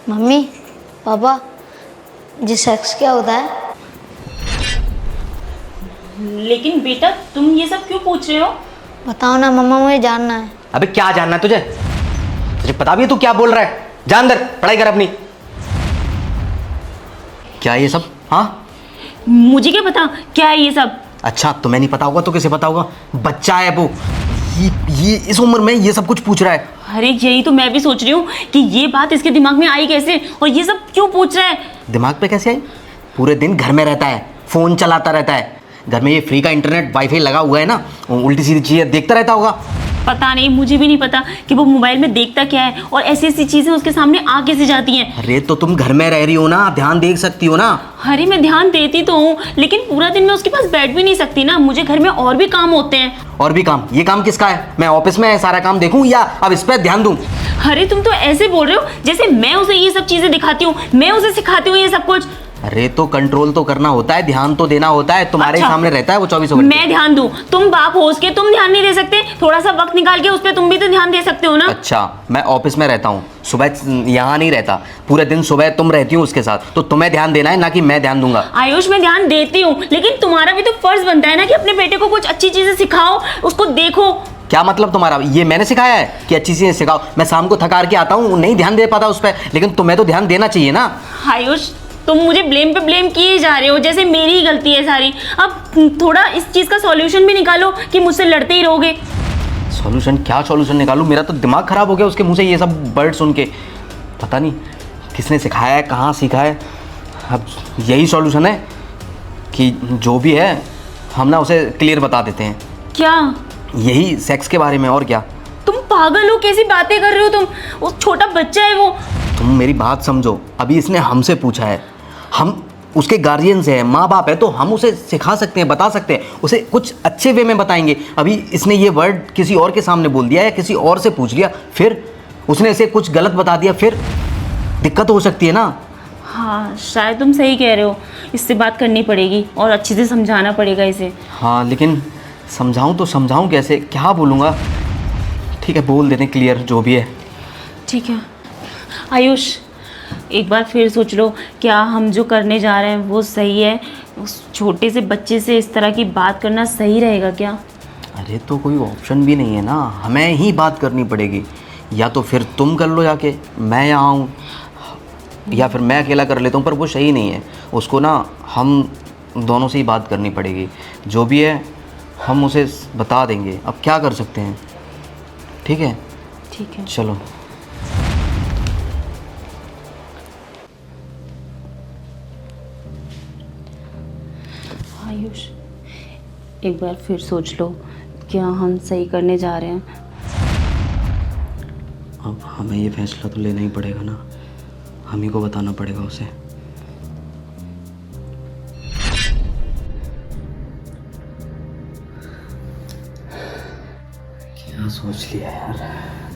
Mummy, पापा, ये sex क्या होता है? लेकिन बेटा तुम ये सब क्यों पूछ रहे हो? बताओ ना मम्मा, मुझे जानना है। अबे क्या जानना है तुझे? तुझे पता भी है तू क्या बोल रहा है? जा अंदर पढ़ाई कर अपनी। क्या ये सब? हाँ, मुझे क्या पता क्या है ये सब। अच्छा तुम्हें नहीं पता होगा तो किसे पता होगा? बच्चा है वो, ये इस उम्र में ये सब कुछ पूछ रहा है। अरे यही तो मैं भी सोच रही हूँ कि ये बात इसके दिमाग में आई कैसे और ये सब क्यों पूछ रहा है। दिमाग पे कैसे आई? पूरे दिन घर में रहता है, फोन चलाता रहता है। घर में ये फ्री का इंटरनेट वाईफाई लगा हुआ है ना, उल्टी सीधी चीजें देखता रहता होगा। पता नहीं, मुझे भी नहीं पता कि वो मोबाइल में देखता क्या है और ऐसी ऐसी चीजें उसके सामने आ कैसे जाती हैं। अरे तो तुम घर में रह रही हो ना, ध्यान देख सकती हो ना। अरे मैं ध्यान देती तो हूँ, लेकिन पूरा दिन मैं उसके पास बैठ भी नहीं सकती ना, मुझे घर में और भी काम होते हैं। और भी काम? ये काम किसका है? मैं ऑफिस में सारा काम देखूं या अब इस पे ध्यान दूं? अरे तुम तो ऐसे बोल रहे हो जैसे मैं उसे ये सब चीजें दिखाती हूँ, मैं उसे सिखाती हूँ ये सब कुछ। अरे तो कंट्रोल तो करना होता है, ध्यान तो देना होता है। तुम्हारे अच्छा, सामने रहता है वो 24 घंटे। मैं ध्यान दूं? तुम बाप हो उसके, तुम ध्यान नहीं दे सकते? थोड़ा सा वक्त निकाल के उस पर तुम भी तो ध्यान दे सकते हो ना। अच्छा, मैं ऑफिस में रहता हूँ, सुबह यहाँ नहीं रहता। पूरे दिन सुबह तुम रहती हो उसके साथ, तो तुम्हें ध्यान देना है ना कि मैं ध्यान दूंगा। आयुष मैं ध्यान देती हूँ, लेकिन तुम्हारा भी तो फर्ज बनता है ना कि अपने बेटे को कुछ अच्छी चीजें सिखाओ, उसको देखो। क्या मतलब तुम्हारा? ये मैंने सिखाया है कि अच्छी चीजें सिखाओ? मैं शाम को थकार के आता हूँ, नहीं ध्यान दे पाता उस पर, लेकिन तुम्हें तो ध्यान देना चाहिए ना। आयुष तुम मुझे ब्लेम पे ब्लेम किए जा रहे हो, जैसे मेरी ही गलती है सारी। अब थोड़ा इस चीज का सॉल्यूशन भी निकालो कि मुझसे लड़ते ही रहोगे। सॉल्यूशन? क्या सॉल्यूशन निकालूं? मेरा तो दिमाग खराब हो गया उसके मुंह से ये सब वर्ड सुन के। पता नहीं किसने सिखाया है, कहाँ सीखा है। अब यही सॉल्यूशन है कि जो भी है हम ना उसे क्लियर बता देते हैं। क्या? यही सेक्स के बारे में, और क्या। तुम पागल हो, कैसी बातें कर रहे हो तुम? वो छोटा बच्चा है वो। तुम मेरी बात समझो, अभी इसने हमसे पूछा है, हम उसके गार्जियन से हैं, माँ बाप है, तो हम उसे सिखा सकते हैं, बता सकते हैं, उसे कुछ अच्छे वे में बताएंगे। अभी इसने ये वर्ड किसी और के सामने बोल दिया या किसी और से पूछ लिया, फिर उसने इसे कुछ गलत बता दिया, फिर दिक्कत हो सकती है ना। हाँ शायद तुम सही कह रहे हो, इससे बात करनी पड़ेगी और अच्छे से समझाना पड़ेगा इसे। हाँ लेकिन समझाऊँ तो समझाऊँ कैसे, क्या बोलूँगा? ठीक है, बोल देते क्लियर जो भी है। ठीक है आयुष, एक बार फिर सोच लो, क्या हम जो करने जा रहे हैं वो सही है? उस छोटे से बच्चे से इस तरह की बात करना सही रहेगा क्या? अरे तो कोई ऑप्शन भी नहीं है ना, हमें ही बात करनी पड़ेगी। या तो फिर तुम कर लो जाके, मैं यहाँ आऊँ, या फिर मैं अकेला कर लेता हूँ, पर वो सही नहीं है। उसको ना हम दोनों से ही बात करनी पड़ेगी। जो भी है हम उसे बता देंगे, अब क्या कर सकते हैं। ठीक है? ठीक है चलो। आयुष, एक बार फिर सोच लो, क्या हम सही करने जा रहे हैं? अब हमें ये फैसला तो लेना ही पड़ेगा ना, हम ही को बताना पड़ेगा उसे। क्या सोच लिया यार।